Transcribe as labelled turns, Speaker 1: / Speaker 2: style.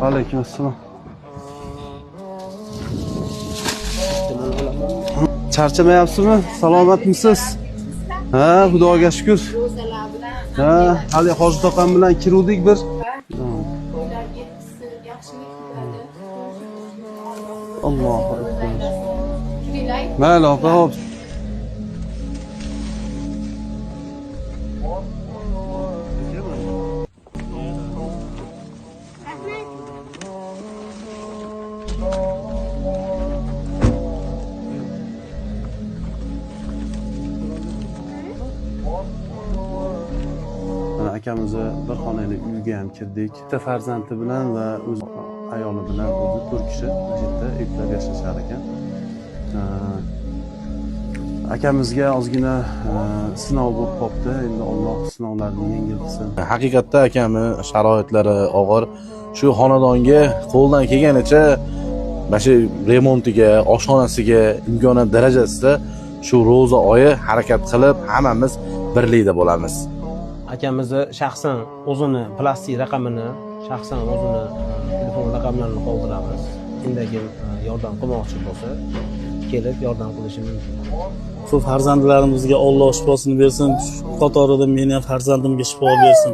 Speaker 1: Alaykum assalom. Charchamayapsizmi? Salomatmisiz? Ha, Xudoga shukr. Ha, hali Hoji tog'am bilan kiruvdik bir. Allohu akbar. Mayli opa, hop. Akamizni bir xonali uyga ham kirdik. Bitta farzandi bilan va o'z ayoli bilan o'zi 4 kishi o'sha yerda yuklab yashashar ekan. Akamizga ozgina sinov bo'lib qopti. Endi Alloh sinovlarni yengiltsin.
Speaker 2: Haqiqatda akami sharoitlari og'ir. Shu xonadonga qo'ldan kelganicha shu remontiga, oshxonasiga imkoniyat darajasida shu ro'za oyi harakat qilib, hammamiz birlikda bo'lamiz.
Speaker 3: Akamizni shaxsan o'zini plastik raqamini, shaxsan o'zini telefon raqamlarini qoldiramiz. Kimdagi yordam qilmoqchi bo'lsa, kelib yordam qilishi mumkin.
Speaker 4: Shu farzandlarimizga Alloh shifosini bersin, qatorida meni ham farzandimga shifo bersin.